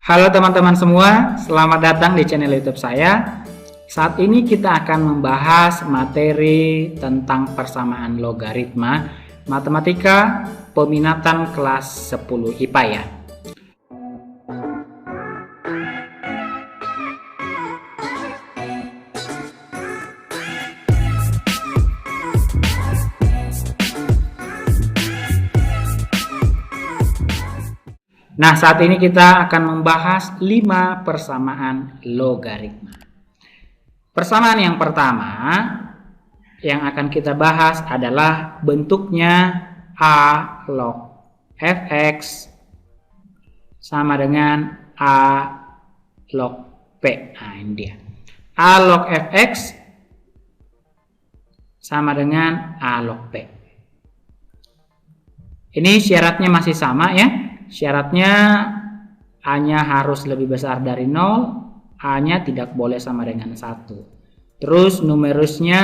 Halo teman-teman semua, selamat datang di channel YouTube saya. Saat ini kita akan membahas materi tentang persamaan logaritma matematika peminatan kelas 10 IPA ya. Nah, saat ini kita akan membahas 5 persamaan logaritma. Persamaan yang pertama yang akan kita bahas adalah bentuknya A log fx sama dengan A log P. Nah, ini dia. A log fx sama dengan A log P. Ini syaratnya masih sama ya. Syaratnya A-nya harus lebih besar dari 0, A-nya tidak boleh sama dengan 1. Terus numerusnya,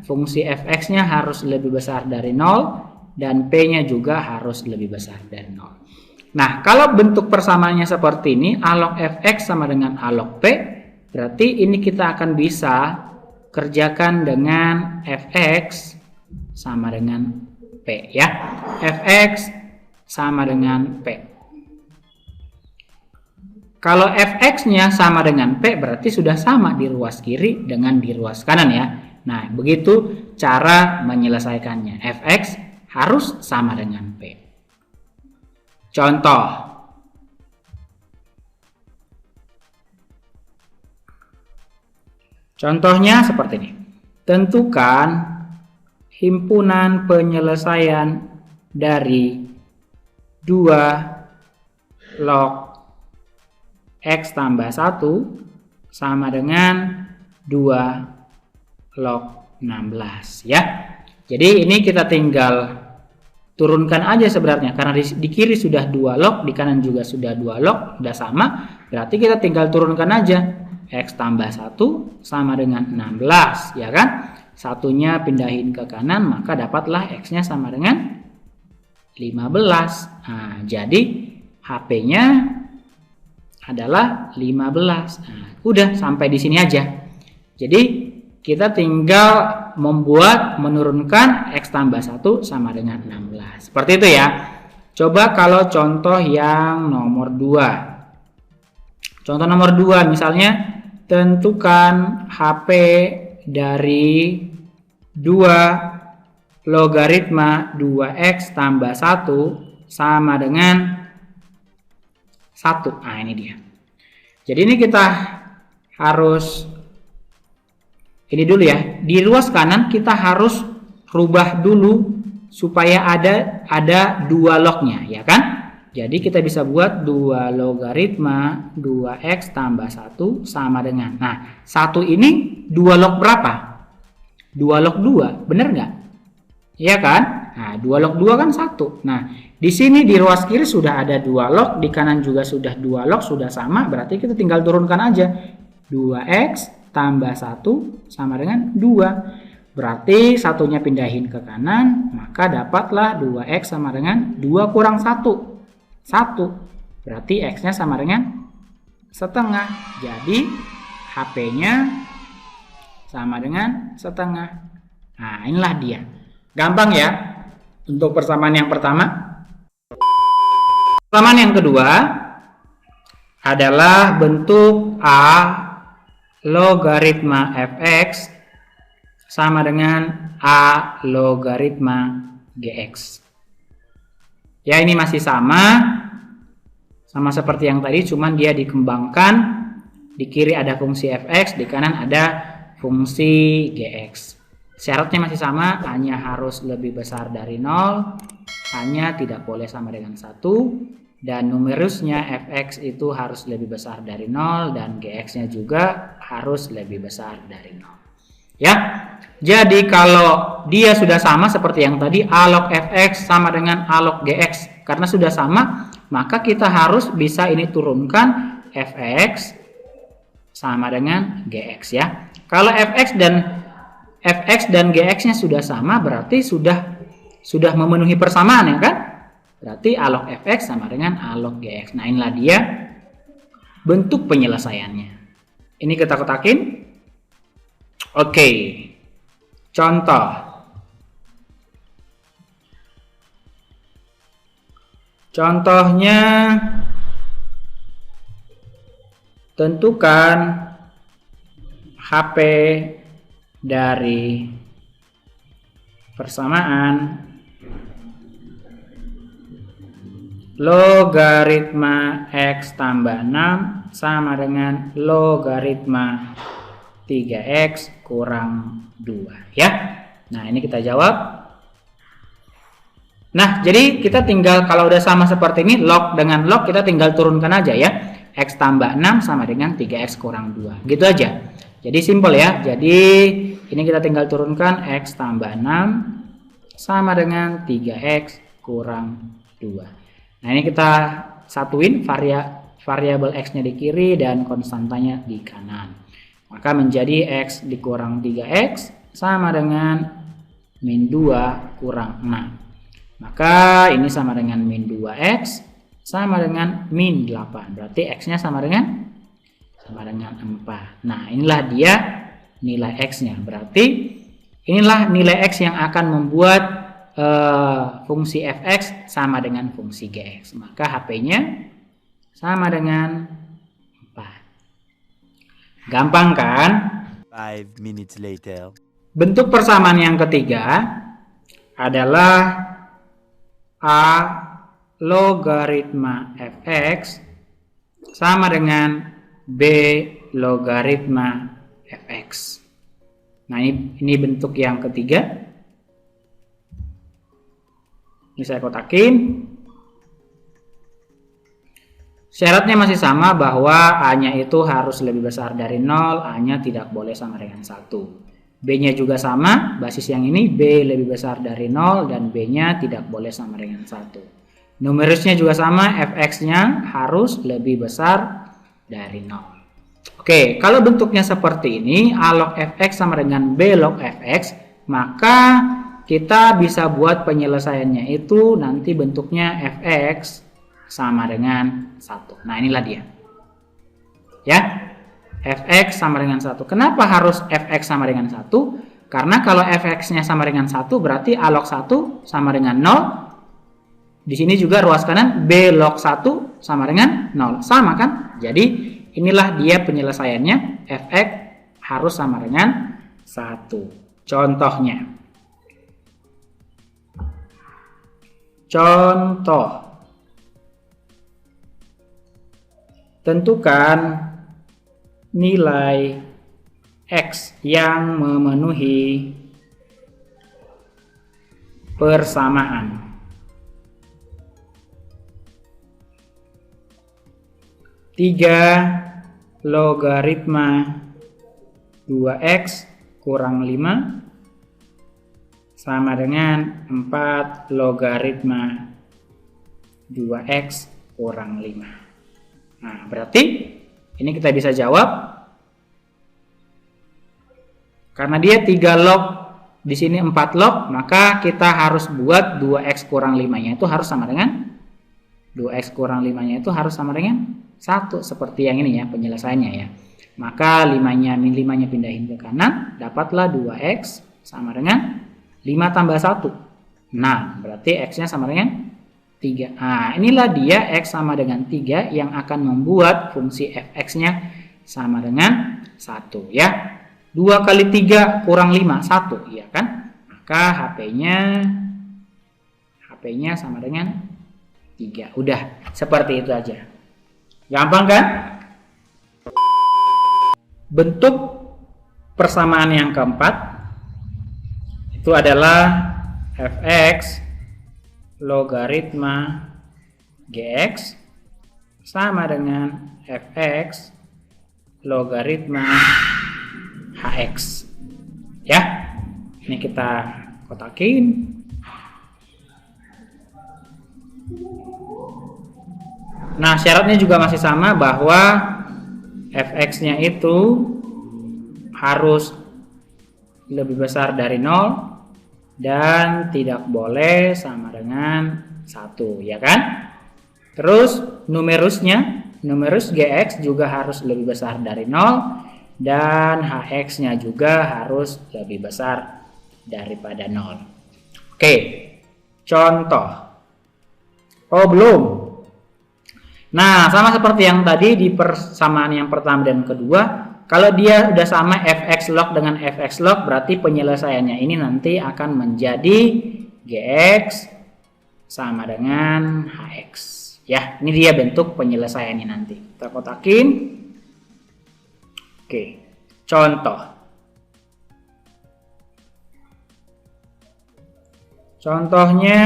fungsi fx-nya harus lebih besar dari 0, dan P-nya juga harus lebih besar dari 0. Nah, kalau bentuk persamaannya seperti ini, A log fx sama dengan A log P, berarti ini kita akan bisa kerjakan dengan fx sama dengan P ya. Fx sama dengan P. Kalau fx-nya sama dengan P berarti sudah sama di ruas kiri dengan di ruas kanan ya. Nah, begitu cara menyelesaikannya. Fx harus sama dengan P. Contoh. Contohnya seperti ini. Tentukan himpunan penyelesaian dari 2 log x tambah 1 sama dengan 2 log 16 ya. Jadi ini kita tinggal turunkan aja sebenarnya karena di kiri sudah 2 log, di kanan juga sudah 2 log, sudah sama. Berarti kita tinggal turunkan aja x tambah 1 sama dengan 16 ya kan. Satunya pindahin ke kanan maka dapatlah x-nya sama dengan 15. Nah, jadi HP-nya adalah 15. Nah, udah sampai di sini aja. Jadi kita tinggal menurunkan x tambah 1 sama dengan 16. Seperti itu ya. Coba kalau contoh yang nomor 2. Contoh nomor 2 misalnya tentukan HP dari 2 logaritma 2x tambah 1 sama dengan 1. Nah, ini dia. Jadi ini kita harus ini dulu ya. Di ruas kanan kita harus rubah dulu supaya ada 2 lognya ya kan? Jadi kita bisa buat 2 logaritma 2x tambah 1 sama dengan. Nah, 1 ini 2 log berapa? 2 log 2, bener nggak? Iya kan? Nah, 2 log 2 kan 1. Nah, di sini di ruas kiri sudah ada 2 log, di kanan juga sudah 2 log, sudah sama. Berarti kita tinggal turunkan aja. 2x tambah 1 sama dengan 2. Berarti satunya pindahin ke kanan, maka dapatlah 2x sama dengan 2 kurang 1. 1. Berarti x-nya sama dengan setengah. Jadi, HP-nya sama dengan setengah. Nah, inilah dia. Gampang ya untuk persamaan yang pertama. Persamaan yang kedua adalah bentuk A logaritma fx sama dengan A logaritma gx. Ya, ini masih sama seperti yang tadi, cuman dia dikembangkan. Di kiri ada fungsi fx, di kanan ada fungsi gx. Syaratnya masih sama, A-nya harus lebih besar dari 0, A-nya tidak boleh sama dengan 1, dan numerusnya fx itu harus lebih besar dari 0, dan gx-nya juga harus lebih besar dari 0. Ya, jadi kalau dia sudah sama seperti yang tadi, A log fx sama dengan A log gx, karena sudah sama, maka kita harus bisa ini turunkan fx sama dengan gx ya. Kalau fx dan gx-nya sudah sama, berarti sudah memenuhi persamaan ya kan? Berarti A log fx sama dengan A log gx. Nah, inilah dia bentuk penyelesaiannya. Ini kita kotakin. Oke. Contoh. Contohnya, tentukan HP dari persamaan logaritma X tambah 6 sama dengan logaritma 3X kurang 2 ya. Nah, ini kita jawab. Nah, jadi kita tinggal kalau udah sama seperti ini, log dengan log kita tinggal turunkan aja ya. X tambah 6 sama dengan 3X kurang 2. Gitu aja. Jadi simpel ya. Jadi ini kita tinggal turunkan X tambah 6 sama dengan 3X kurang 2. Nah, ini kita satuin variabel X-nya di kiri dan konstantanya di kanan. Maka menjadi X dikurang 3X sama dengan min 2 kurang 6. Maka ini sama dengan min 2X sama dengan min 8. Berarti X-nya sama dengan 4. Nah, inilah dia nilai X-nya. Berarti inilah nilai X yang akan membuat fungsi fx sama dengan fungsi gx. Maka HP-nya sama dengan 4. Gampang kan? 5 minutes later. Bentuk persamaan yang ketiga adalah A logaritma fx sama dengan B logaritma fx. Nah, ini bentuk yang ketiga. Ini saya kotakin. Syaratnya masih sama bahwa A-nya itu harus lebih besar dari 0, A-nya tidak boleh sama dengan 1. B-nya juga sama, basis yang ini B lebih besar dari 0 dan B-nya tidak boleh sama dengan 1. Numerusnya juga sama, fx-nya harus lebih besar dari 0. Oke, kalau bentuknya seperti ini, A log fx sama dengan B log fx, maka kita bisa buat penyelesaiannya itu nanti bentuknya fx sama dengan 1. Nah, inilah dia. Ya, fx sama dengan 1. Kenapa harus fx sama dengan 1? Karena kalau fx-nya sama dengan 1 berarti A log 1 sama dengan 0. Di sini juga ruas kanan B log 1 sama dengan 0. Sama kan? Jadi inilah dia penyelesaiannya, fx harus sama dengan 1. Contohnya. Contoh. Tentukan nilai X yang memenuhi persamaan. Tiga logaritma 2X kurang 5 sama dengan 4 logaritma 2X kurang 5. Nah, berarti ini kita bisa jawab. Karena dia 3 log, di sini 4 log, maka kita harus buat 2X kurang 5-nya itu harus sama dengan 2X kurang 5-nya itu harus sama dengan 1. Seperti yang ini ya, penyelesaiannya ya. Maka 5-nya, min 5-nya pindahin ke kanan, dapatlah 2X sama dengan 5 tambah 1. Nah, berarti X-nya sama dengan 3. Nah, inilah dia X sama dengan 3 yang akan membuat fungsi fx-nya sama dengan 1 ya. 2 kali 3 kurang 5, 1 ya kan. Maka HP-nya sama dengan 3. Udah, seperti itu aja. Gampang kan? Bentuk persamaan yang keempat itu adalah fx logaritma gx sama dengan fx logaritma hx. Ya, ini kita kotakin. Nah, syaratnya juga masih sama bahwa fx-nya itu harus lebih besar dari 0 dan tidak boleh sama dengan 1, ya kan? Terus numerusnya numerus Gx juga harus lebih besar dari 0 dan Hx-nya juga harus lebih besar daripada 0. Oke, contoh. Oh, belum. Nah, sama seperti yang tadi di persamaan yang pertama dan kedua, kalau dia udah sama fx log dengan fx log, berarti penyelesaiannya ini nanti akan menjadi Gx sama dengan Hx. Ya, ini dia bentuk penyelesaiannya nanti. Kita kotakin. Oke, contoh. Contohnya,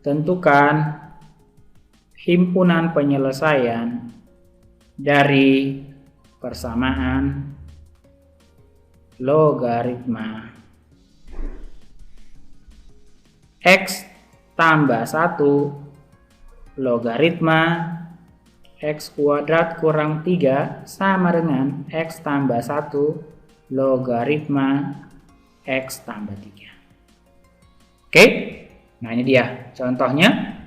tentukan himpunan penyelesaian dari persamaan logaritma X tambah 1 logaritma X kuadrat kurang 3 sama dengan X tambah 1 logaritma X tambah 3. Oke, nah ini dia contohnya.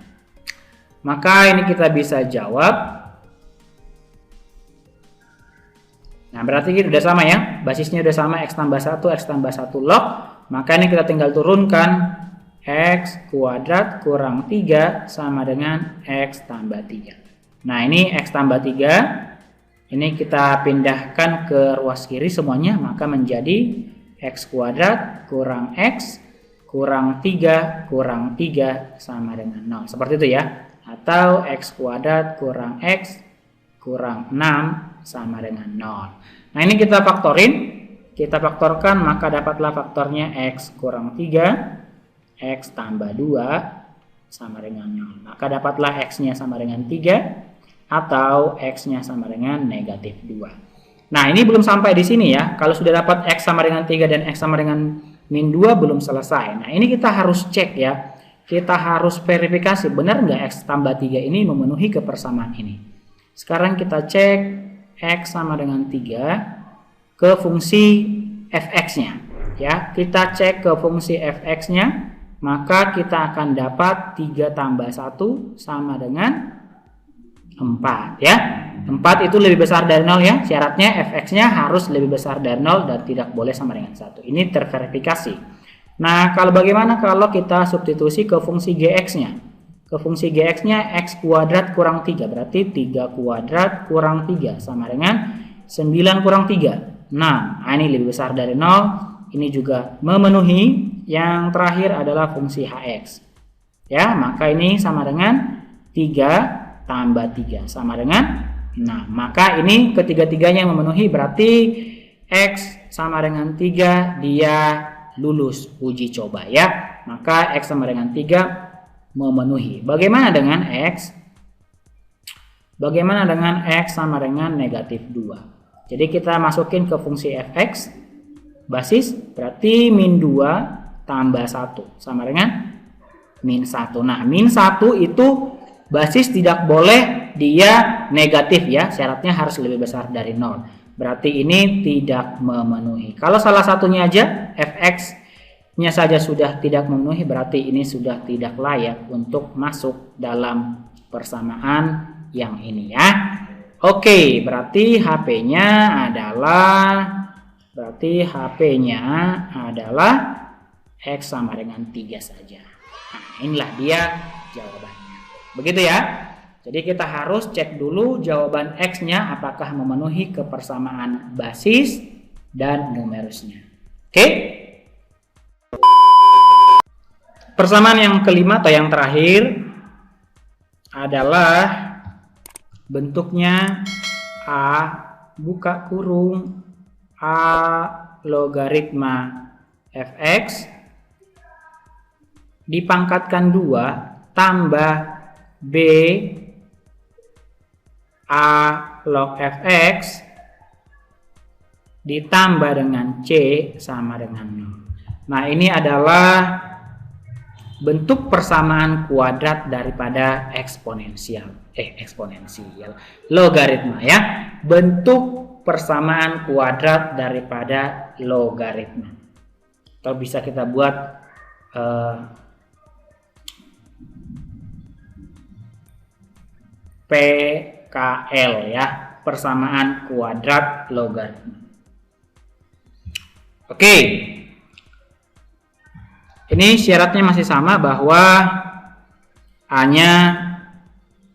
Maka ini kita bisa jawab. Nah, berarti ini udah sama ya. Basisnya udah sama, X tambah 1, X tambah 1 log. Maka ini kita tinggal turunkan. X kuadrat kurang 3 sama dengan X tambah 3. Nah, ini X tambah 3. Ini kita pindahkan ke ruas kiri semuanya. Maka menjadi X kuadrat kurang X kurang 3 kurang 3 sama dengan 0. Seperti itu ya. Atau X kuadrat kurang X kurang 6 sama dengan 0. Nah, ini kita faktorin. Kita faktorkan, maka dapatlah faktornya X kurang 3, X tambah 2 sama dengan 0. Maka dapatlah X-nya sama dengan 3 atau X-nya sama dengan negatif 2. Nah, ini belum sampai di sini ya. Kalau sudah dapat X sama dengan 3 dan X sama dengan min 2 belum selesai. Nah, ini kita harus cek ya. Kita harus verifikasi benar nggak X tambah 3 ini memenuhi kepersamaan ini. Sekarang kita cek X sama dengan 3 ke fungsi fx-nya. Ya, kita cek ke fungsi fx-nya, maka kita akan dapat 3 tambah 1 sama dengan 4 ya. 4 itu lebih besar dari 0 ya. Syaratnya fx-nya harus lebih besar dari 0 dan tidak boleh sama dengan 1. Ini terverifikasi. Nah, kalau bagaimana kalau kita substitusi ke fungsi Gx-nya? Ke fungsi Gx-nya X kuadrat kurang 3. Berarti 3 kuadrat kurang 3 sama dengan 9 kurang 3. Nah, ini lebih besar dari 0. Ini juga memenuhi. Yang terakhir adalah fungsi Hx. Ya, maka ini sama dengan 3 tambah 3. Sama dengan 6. Maka ini ketiga-tiganya memenuhi. Berarti X sama dengan 3 dia lulus uji coba ya. Maka X sama dengan 3 memenuhi. Bagaimana dengan X? Bagaimana dengan X sama dengan negatif 2? Jadi kita masukin ke fungsi fx. Basis berarti min 2 tambah 1 sama dengan min 1. Nah, min 1 itu basis tidak boleh dia negatif ya. Syaratnya harus lebih besar dari 0. Berarti ini tidak memenuhi. Kalau salah satunya aja fx-nya saja sudah tidak memenuhi, berarti ini sudah tidak layak untuk masuk dalam persamaan yang ini ya. Oke, berarti HP-nya adalah X sama dengan 3 saja. Nah, inilah dia jawabannya. Begitu ya. Jadi kita harus cek dulu jawaban X-nya apakah memenuhi kepersamaan basis dan numerusnya. Oke? Persamaan yang kelima atau yang terakhir adalah bentuknya A buka kurung A logaritma fx dipangkatkan 2 tambah B A log fx ditambah dengan C sama dengan 0. Nah, ini adalah bentuk persamaan kuadrat daripada eksponensial logaritma ya. Bentuk persamaan kuadrat daripada logaritma. Atau bisa kita buat PKL ya, persamaan kuadrat logaritma. Oke. Ini syaratnya masih sama bahwa A-nya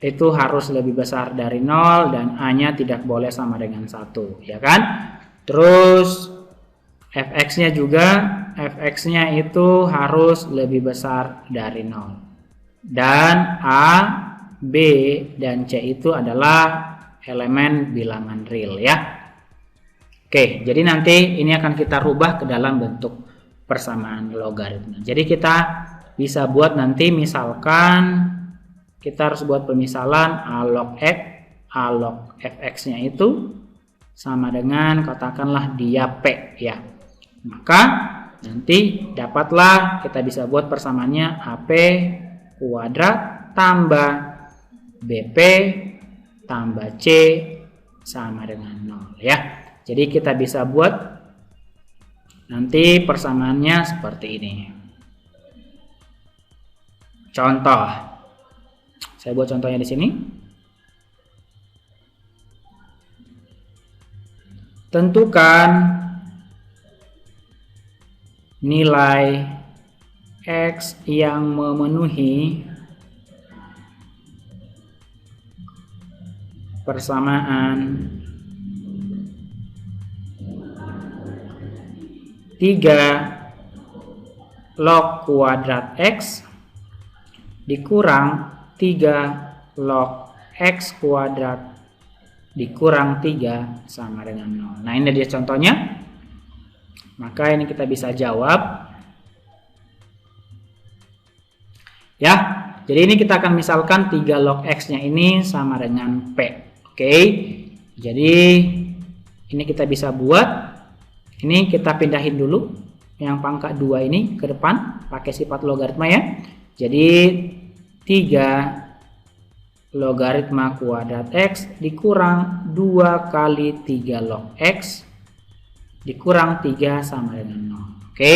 itu harus lebih besar dari 0 dan A-nya tidak boleh sama dengan 1, ya kan? Terus fx-nya juga, fx-nya itu harus lebih besar dari 0. Dan A, B, dan C itu adalah elemen bilangan real ya. Oke, jadi nanti ini akan kita rubah ke dalam bentuk persamaan logaritma. Jadi kita bisa buat nanti misalkan kita harus buat pemisalan A log X, A log fx-nya itu sama dengan katakanlah dia P ya. Maka nanti dapatlah kita bisa buat persamaannya AP kuadrat tambah BP tambah C sama dengan 0 ya. Jadi kita bisa buat nanti persamaannya seperti ini. Contoh, saya buat contohnya di sini. Tentukan nilai X yang memenuhi persamaan 3 log kuadrat X dikurang 3 log X kuadrat dikurang 3 sama dengan 0. Nah, ini dia contohnya. Maka ini kita bisa jawab. Ya, jadi ini kita akan misalkan 3 log X-nya ini sama dengan P. Oke, jadi ini kita bisa buat. Ini kita pindahin dulu yang pangkat 2 ini ke depan pakai sifat logaritma ya. Jadi 3 logaritma kuadrat X dikurang 2 kali 3 log X dikurang 3 sama dengan 0. Oke,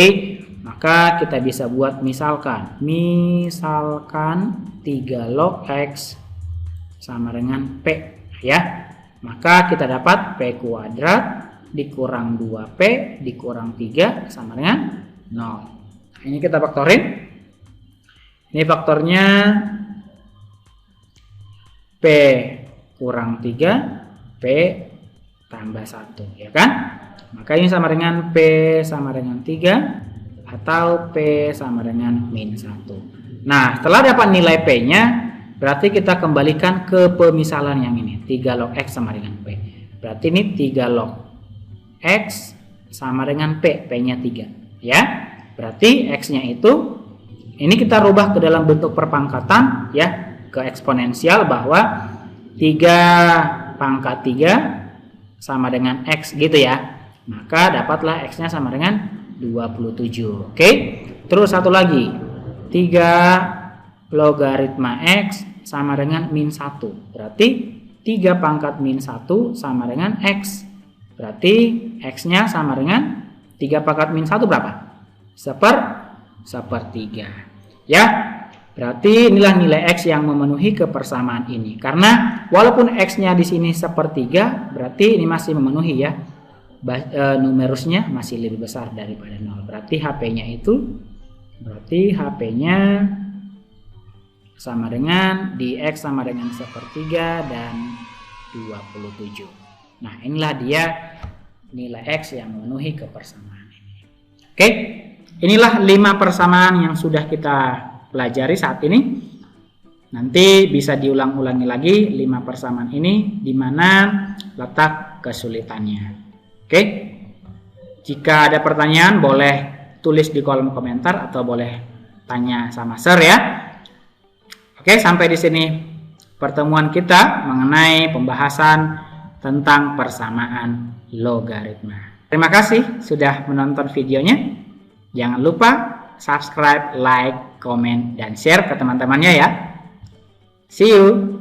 maka kita bisa buat misalkan 3 log X sama dengan P ya. Maka kita dapat P kuadrat dikurang 2P dikurang 3 sama dengan 0. Nah, ini kita faktorin. Ini faktornya P kurang 3 P tambah 1 ya kan. Maka ini sama dengan P sama dengan 3 atau P sama dengan min 1. Nah, setelah dapat nilai P nya berarti kita kembalikan ke pemisalan yang ini, 3 log X sama dengan P. Berarti ini 3 log X sama dengan P, P-nya 3 ya. Berarti X-nya itu ini kita rubah ke dalam bentuk perpangkatan ya, ke eksponensial bahwa 3 pangkat 3 sama dengan X gitu ya. Maka dapatlah X-nya sama dengan 27. Oke. Terus satu lagi, 3 logaritma X sama dengan min 1. Berarti 3 pangkat min 1 sama dengan X. Berarti X-nya sama dengan 3 pangkat min 1 berapa? Sepertiga. Ya, berarti inilah nilai X yang memenuhi kepersamaan ini. Karena walaupun X-nya di sini sepertiga, berarti ini masih memenuhi ya. Numerusnya masih lebih besar daripada 0. Berarti HP-nya itu, HP-nya sama dengan dx sama dengan sepertiga dan 27. Nah, inilah dia nilai X yang memenuhi kepersamaan ini. Oke, inilah 5 persamaan yang sudah kita pelajari saat ini. Nanti bisa diulang-ulangi lagi 5 persamaan ini di mana letak kesulitannya. Oke, jika ada pertanyaan boleh tulis di kolom komentar atau boleh tanya sama Sir ya. Oke, sampai di sini pertemuan kita mengenai pembahasan tentang persamaan logaritma. Terima kasih sudah menonton videonya. Jangan lupa subscribe, like, komen, dan share ke teman-temannya ya. See you.